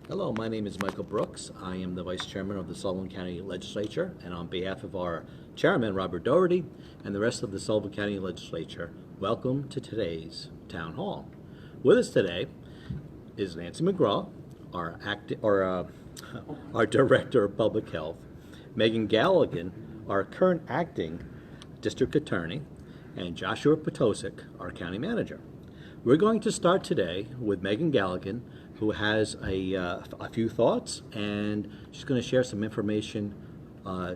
Hello, my name is Michael Brooks. I am the Vice Chairman of the Sullivan County Legislature, and on behalf of our Chairman, Robert Doherty, and the rest of the Sullivan County Legislature, welcome to today's Town Hall. With us today is Nancy McGraw, our Director of Public Health, Meagan Galligan, our current Acting District Attorney, and Joshua Potosik, our County Manager. We're going to start today with Meagan Galligan, who has a few thoughts, and she's going to share some information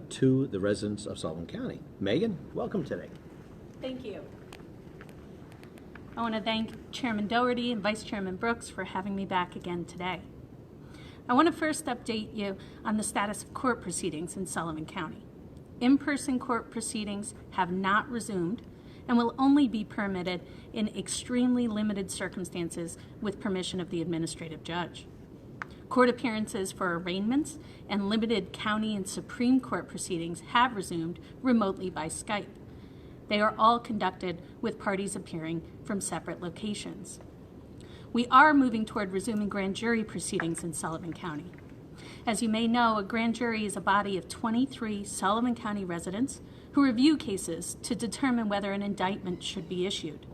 to the residents of Sullivan County. Meagan, welcome today. Thank you. I want to thank Chairman Doherty and Vice Chairman Brooks for having me back again today. I want to first update you on the status of court proceedings in Sullivan County. In-person court proceedings have not resumed and will only be permitted in extremely limited circumstances with permission of the administrative judge. Court appearances for arraignments and limited county and Supreme Court proceedings have resumed remotely by Skype. They are all conducted with parties appearing from separate locations. We are moving toward resuming grand jury proceedings in Sullivan County. As you may know, a grand jury is a body of 23 Sullivan County residents who review cases to determine whether an indictment should be issued.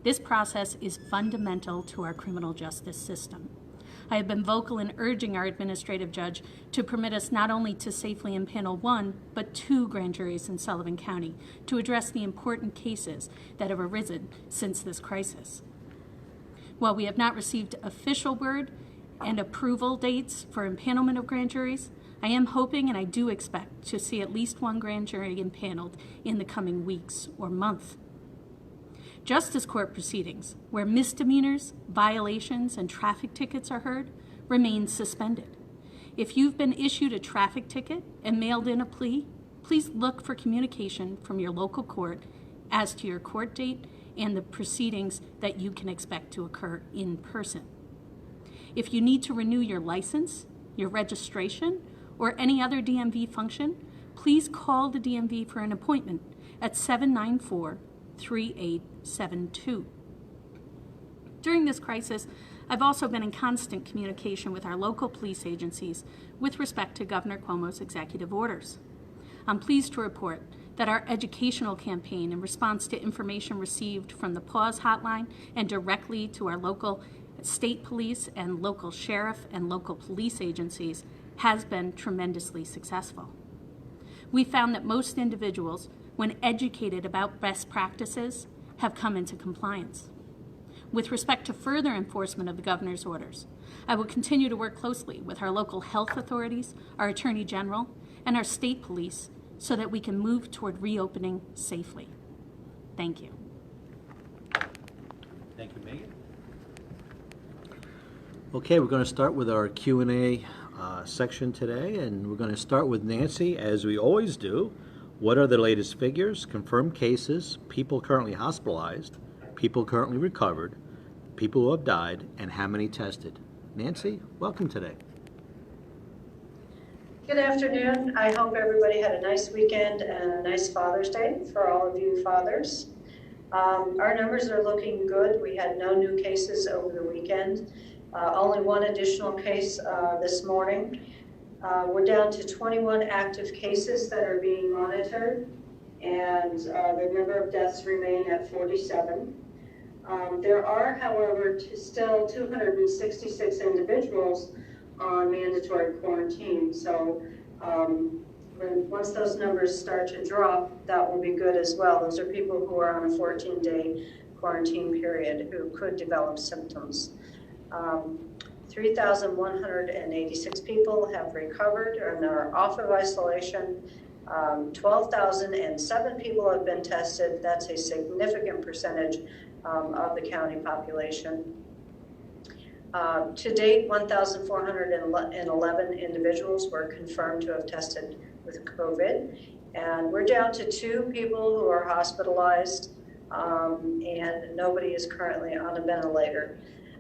This process is fundamental to our criminal justice system. I have been vocal in urging our administrative judge to permit us not only to safely impanel one, but 2 grand juries in Sullivan County to address the important cases that have arisen since this crisis. While we have not received official word and approval dates for impanelment of grand juries, I am hoping and I do expect to see at least one grand jury impaneled in the coming weeks or month. Justice court proceedings, where misdemeanors, violations, and traffic tickets are heard, remain suspended. If you've been issued a traffic ticket and mailed in a plea, please look for communication from your local court as to your court date and the proceedings that you can expect to occur in person. If you need to renew your license, your registration, or any other DMV function, please call the DMV for an appointment at 794-3872. During this crisis, I've also been in constant communication with our local police agencies with respect to Governor Cuomo's executive orders. I'm pleased to report that our educational campaign in response to information received from the Pause Hotline and directly to our local state police and local sheriff and local police agencies has been tremendously successful. We found that most individuals, when educated about best practices, have come into compliance. With respect to further enforcement of the governor's orders, I will continue to work closely with our local health authorities, our Attorney General, and our state police so that we can move toward reopening safely. Thank you. Thank you, Meagan. Okay, we're going to start with our Q&A section today, and we're going to start with Nancy, as we always do. What are the latest figures, confirmed cases, people currently hospitalized, people currently recovered, people who have died, and how many tested? Nancy, welcome today. Good afternoon. I hope everybody had a nice weekend and a nice Father's Day for all of you fathers. Our numbers are looking good. We had no new cases over the weekend. Only one additional case this morning. We're down to 21 active cases that are being monitored, and the number of deaths remain at 47. There are, however, still 266 individuals on mandatory quarantine. So once those numbers start to drop, that will be good as well. Those are people who are on a 14-day quarantine period who could develop symptoms. 3,186 people have recovered and are off of isolation. 12,007 people have been tested. That's a significant percentage of the county population. To date, 1,411 individuals were confirmed to have tested with COVID. And we're down to 2 people who are hospitalized, and nobody is currently on a ventilator.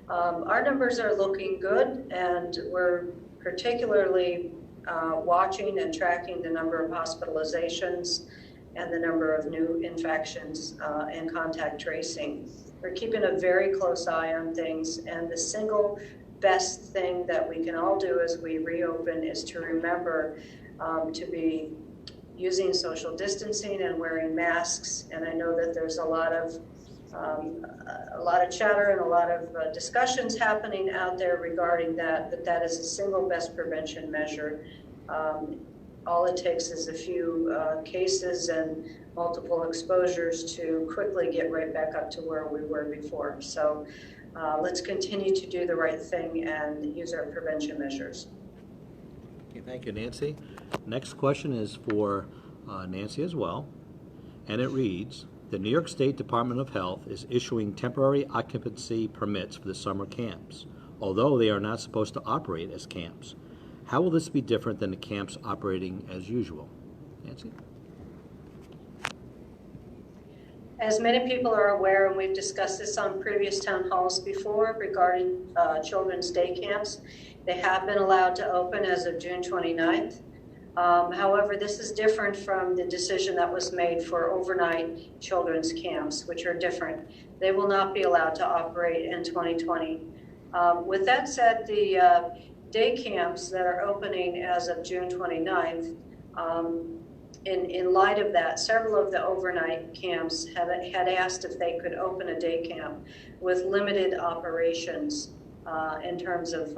Our numbers are looking good, and we're particularly watching and tracking the number of hospitalizations and the number of new infections and contact tracing. We're keeping a very close eye on things, and the single best thing that we can all do as we reopen is to remember to be using social distancing and wearing masks. And I know that there's a lot of chatter and a lot of discussions happening out there regarding that, but that is the single best prevention measure. All it takes is a few cases and multiple exposures to quickly get right back up to where we were before. So let's continue to do the right thing and use our prevention measures. Okay, thank you, Nancy. Next question is for Nancy as well, and it reads, the New York State Department of Health is issuing temporary occupancy permits for the summer camps, although they are not supposed to operate as camps. How will this be different than the camps operating as usual? Nancy? As many people are aware, and we've discussed this on previous town halls before regarding children's day camps, they have been allowed to open as of June 29th. However, this is different from the decision that was made for overnight children's camps, which are different. They will not be allowed to operate in 2020. With that said, the day camps that are opening as of June 29th, in light of that, several of the overnight camps had asked if they could open a day camp with limited operations in terms of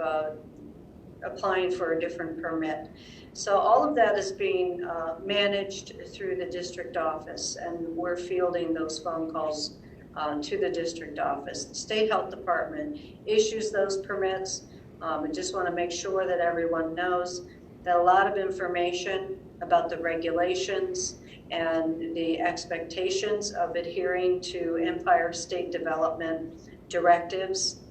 applying for a different permit. So all of that is being managed through the district office, and we're fielding those phone calls to the district office. The State Health Department issues those permits. I just want to make sure that everyone knows that a lot of information about the regulations and the expectations of adhering to Empire State Development directives,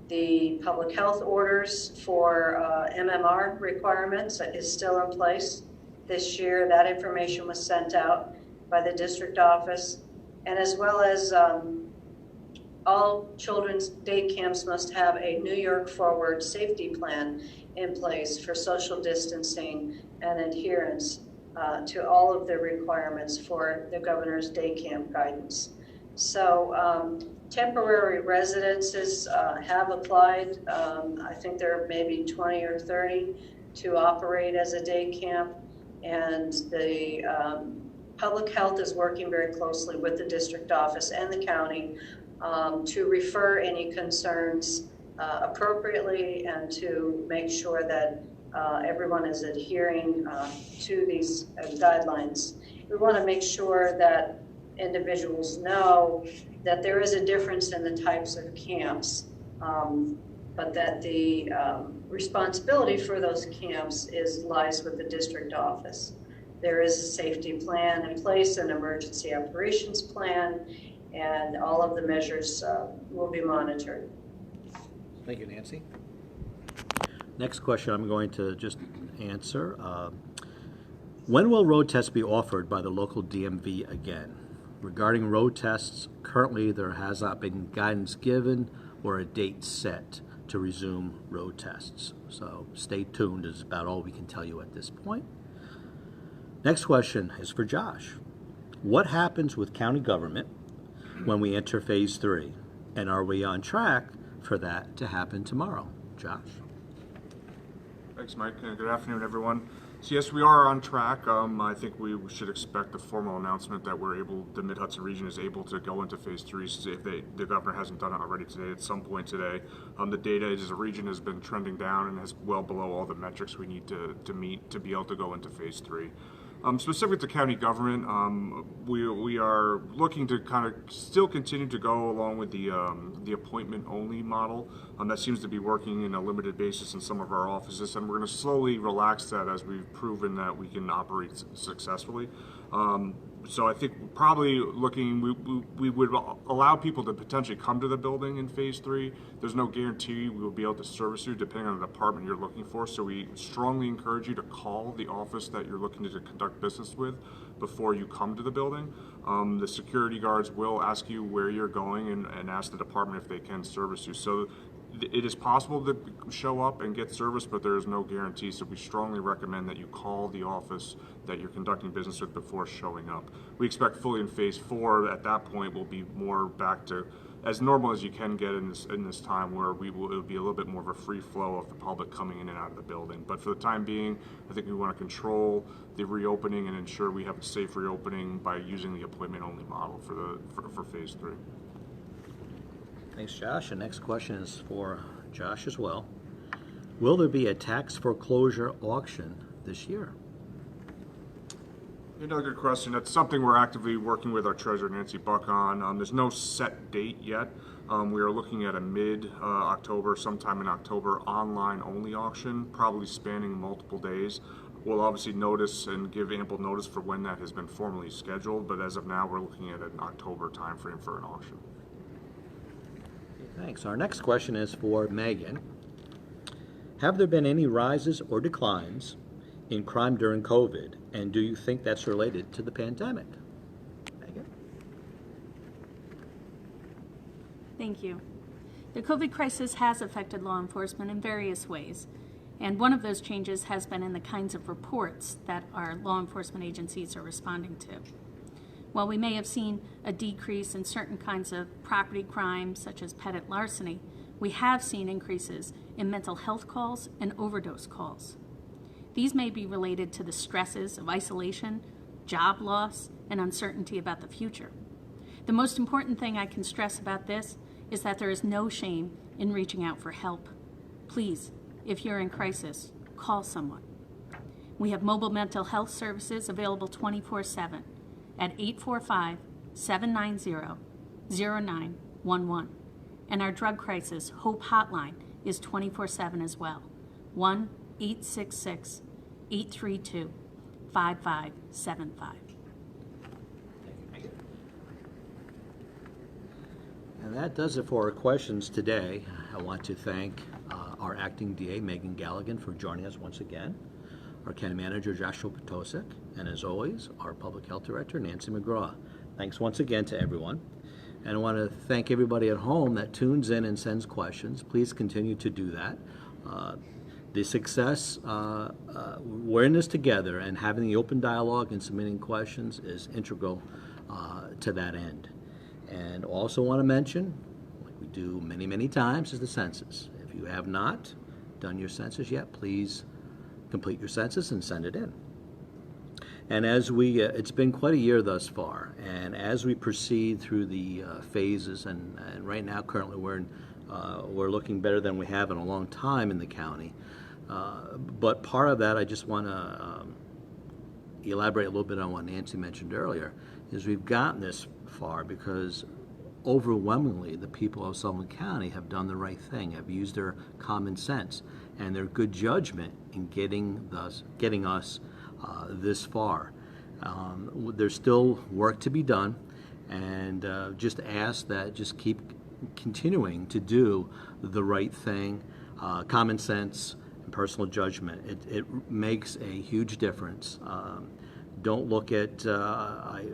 the public health orders for MMR requirements is still in place. This year, that information was sent out by the district office, and as well as all children's day camps must have a New York Forward safety plan in place for social distancing and adherence to all of the requirements for the governor's day camp guidance. So temporary residences have applied. I think there are maybe 20 or 30 to operate as a day camp, and the public health is working very closely with the district office and the county to refer any concerns appropriately and to make sure that everyone is adhering to these guidelines. We want to make sure that individuals know that there is a difference in the types of camps, but that the responsibility for those camps lies with the district office. There is a safety plan in place, an emergency operations plan, and all of the measures will be monitored. Thank you, Nancy. Next question I'm going to just answer. When will road tests be offered by the local DMV again? Regarding road tests, currently there has not been guidance given or a date set to resume road tests. So stay tuned is about all we can tell you at this point. Next question is for Josh. What happens with county government when we enter phase 3? And are we on track for that to happen tomorrow? Josh? Thanks, Mike, and good afternoon, everyone. So yes, we are on track. I think we should expect a formal announcement that the Mid-Hudson region is able to go into phase 3 if the governor hasn't done it already today, at some point today. The data is the region has been trending down and is well below all the metrics we need to meet to be able to go into phase 3. Specific to county government, we are looking to kind of still continue to go along with the appointment-only model. That seems to be working in a limited basis in some of our offices, and we're going to slowly relax that as we've proven that we can operate successfully. So I think probably we would allow people to potentially come to the building in phase 3. There's no guarantee we will be able to service you depending on the department you're looking for. So we strongly encourage you to call the office that you're looking to conduct business with before you come to the building. The security guards will ask you where you're going and ask the department if they can service you. So it is possible to show up and get service, but there is no guarantee, so we strongly recommend that you call the office that you're conducting business with before showing up. We expect fully in phase 4, at that point, we'll be more back to as normal as you can get in this time, where it'll be a little bit more of a free flow of the public coming in and out of the building. But for the time being, I think we want to control the reopening and ensure we have a safe reopening by using the appointment-only model for phase 3. Thanks, Josh. The next question is for Josh as well. Will there be a tax foreclosure auction this year? Another good question. That's something we're actively working with our treasurer, Nancy Buck, on. There's no set date yet. We are looking at a mid-October, sometime in October, online-only auction, probably spanning multiple days. We'll obviously notice and give ample notice for when that has been formally scheduled, but as of now, we're looking at an October timeframe for an auction. Thanks. Our next question is for Meagan. Have there been any rises or declines in crime during COVID, and do you think that's related to the pandemic? Meagan? Thank you. The COVID crisis has affected law enforcement in various ways, and one of those changes has been in the kinds of reports that our law enforcement agencies are responding to. While we may have seen a decrease in certain kinds of property crimes, such as petty larceny, we have seen increases in mental health calls and overdose calls. These may be related to the stresses of isolation, job loss, and uncertainty about the future. The most important thing I can stress about this is that there is no shame in reaching out for help. Please, if you're in crisis, call someone. We have mobile mental health services available 24/7 at 845-790-0911. And our drug crisis Hope Hotline is 24/7 as well, 1-866-832-5575. And that does it for our questions today. I want to thank our acting DA, Meagan Galligan, for joining us once again, our County Manager, Joshua Potosik, and as always, our Public Health Director, Nancy McGraw. Thanks once again to everyone. And I want to thank everybody at home that tunes in and sends questions. Please continue to do that. The success, we're in this together, and having the open dialogue and submitting questions is integral to that end. And also want to mention, like we do many, many times, is the census. If you have not done your census yet, please complete your census and send it in. And as it's been quite a year thus far, and as we proceed through the phases, and right now currently we're looking better than we have in a long time in the county. But part of that, I just want to elaborate a little bit on what Nancy mentioned earlier, is we've gotten this far because overwhelmingly the people of Sullivan County have done the right thing, have used their common sense and their good judgment in getting us this far. There's still work to be done, and just ask that just keep continuing to do the right thing, common sense and personal judgment. It makes a huge difference. Don't look at, I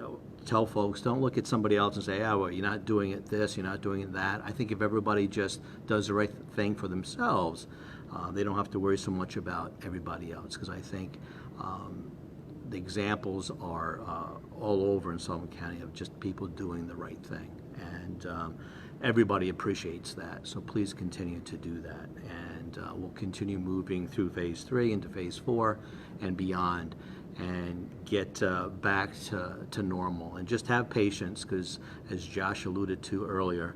tell folks, don't look at somebody else and say, well, you're not doing it this, you're not doing it that. I think if everybody just does the right thing for themselves, they don't have to worry so much about everybody else, because I think the examples are all over in Sullivan County of just people doing the right thing, and everybody appreciates that. So please continue to do that, and we'll continue moving through phase 3 into phase 4 and beyond, and get back to normal. And just have patience, because as Josh alluded to earlier,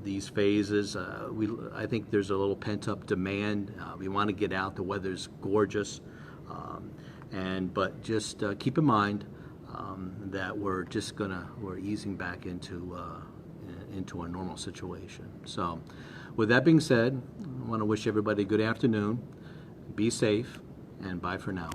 these phases, I think there's a little pent-up demand. We want to get out. The weather's gorgeous. But just keep in mind that we're easing back into a normal situation. So with that being said, I want to wish everybody a good afternoon. Be safe, and bye for now.